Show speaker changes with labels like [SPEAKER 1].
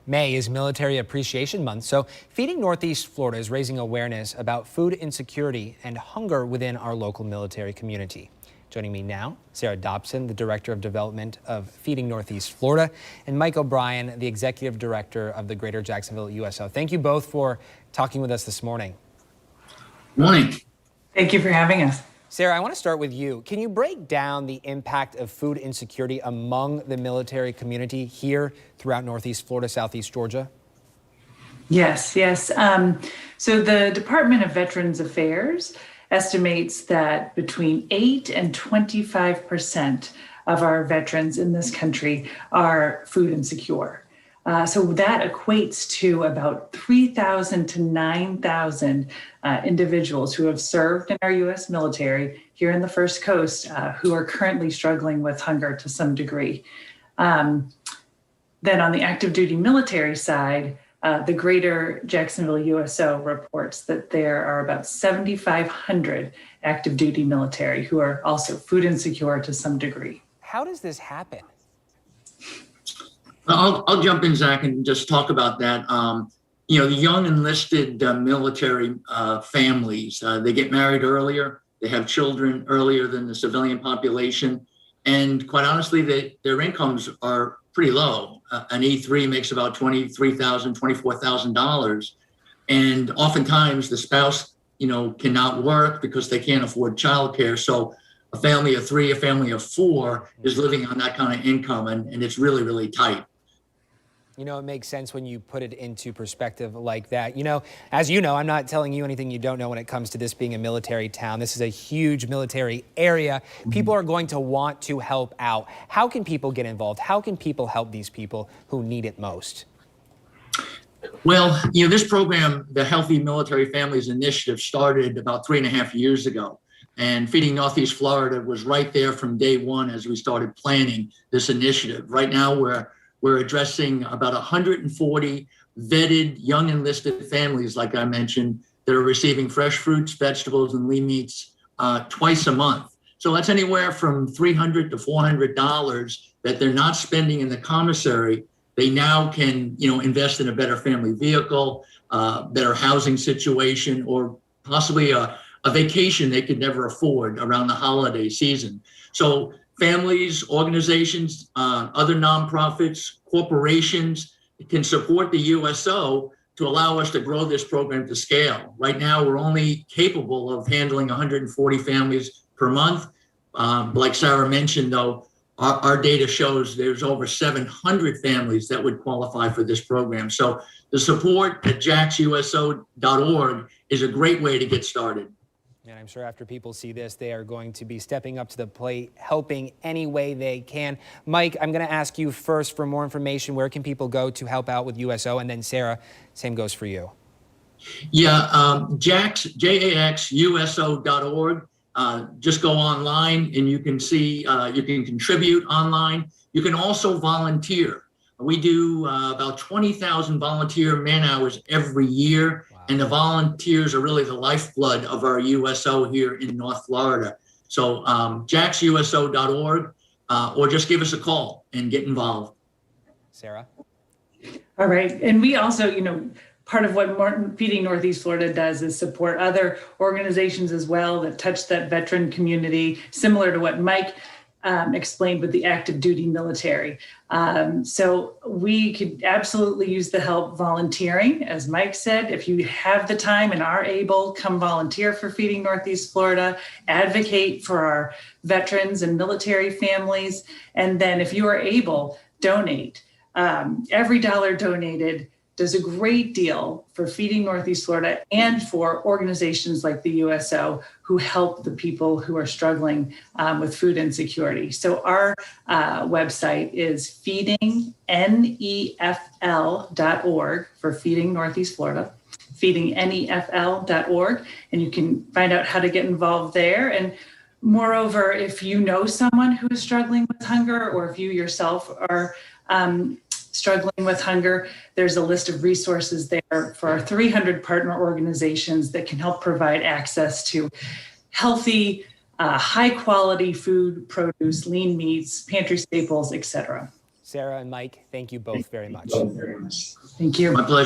[SPEAKER 1] May is Military Appreciation Month, so Feeding Northeast Florida is raising awareness about food insecurity and hunger within our local military community. Joining me now, Sara Dobson, the Director of Development of Feeding Northeast Florida, and Mike O'Brien, the Executive Director of the Greater Jacksonville USO. Thank you both for talking with us this morning.
[SPEAKER 2] Morning.
[SPEAKER 3] Thank you for having us.
[SPEAKER 1] Sara, I want to start with you. Can you break down the impact of food insecurity among the military community here throughout Northeast Florida, Southeast Georgia?
[SPEAKER 3] Yes. So the Department of Veterans Affairs estimates that between 8 and 25% of our veterans in this country are food insecure. So that equates to about 3,000 to 9,000 individuals who have served in our U.S. military here in the First Coast who are currently struggling with hunger to some degree. Then on the active duty military side, the Greater Jacksonville USO reports that there are about 7,500 active duty military who are also food insecure to some degree.
[SPEAKER 1] How does this happen?
[SPEAKER 2] I'll jump in, Zach, and just talk about that. The young enlisted military families, they get married earlier, they have children earlier than the civilian population, and quite honestly, their incomes are pretty low. An E3 makes about $23,000, $24,000, and oftentimes the spouse, cannot work because they can't afford childcare. So a family of three, a family of four is living on that kind of income, and it's really, really tight.
[SPEAKER 1] It makes sense when you put it into perspective like that. As you know, I'm not telling you anything you don't know when it comes to this being a military town. This is a huge military area. People are going to want to help out. How can people get involved? How can people help these people who need it most?
[SPEAKER 2] Well, this program, the Healthy Military Families Initiative, started about 3.5 years ago. And Feeding Northeast Florida was right there from day one as we started planning this initiative. Right now, we're addressing about 140 vetted young enlisted families, like I mentioned, that are receiving fresh fruits, vegetables, and lean meats twice a month. So that's anywhere from $300 to $400 that they're not spending in the commissary. They now can, invest in a better family vehicle, better housing situation, or possibly a vacation they could never afford around the holiday season. So families, organizations, other nonprofits, corporations can support the USO to allow us to grow this program to scale. Right now, we're only capable of handling 140 families per month. Like Sara mentioned, though, our data shows there's over 700 families that would qualify for this program. So the support at jaxuso.org is a great way to get started.
[SPEAKER 1] And I'm sure after people see this, they are going to be stepping up to the plate, helping any way they can. Mike, I'm going to ask you first for more information. Where can people go to help out with USO? And then Sara, same goes for you.
[SPEAKER 2] Yeah, jaxuso.org. Just go online and you can see, you can contribute online. You can also volunteer. We do about 20,000 volunteer man hours every year. Wow. And the volunteers are really the lifeblood of our USO here in North Florida. So jaxuso.org, or just give us a call and get involved.
[SPEAKER 1] Sara?
[SPEAKER 3] All right. And we also, part of what Feeding Northeast Florida does is support other organizations as well that touch that veteran community, similar to what Mike explained with the active duty military. So we could absolutely use the help volunteering. As Mike said, if you have the time and are able, come volunteer for Feeding Northeast Florida, advocate for our veterans and military families. And then if you are able, donate. Every dollar donated does a great deal for Feeding Northeast Florida and for organizations like the USO who help the people who are struggling with food insecurity. So our website is feedingnefl.org for Feeding Northeast Florida, feedingnefl.org, and you can find out how to get involved there. And moreover, if you know someone who is struggling with hunger, or if you yourself are struggling with hunger, there's a list of resources there for our 300 partner organizations that can help provide access to healthy, high quality food, produce, lean meats, pantry staples, etc.
[SPEAKER 1] Sara and Mike, thank you both very much.
[SPEAKER 3] Thank you.
[SPEAKER 2] My pleasure.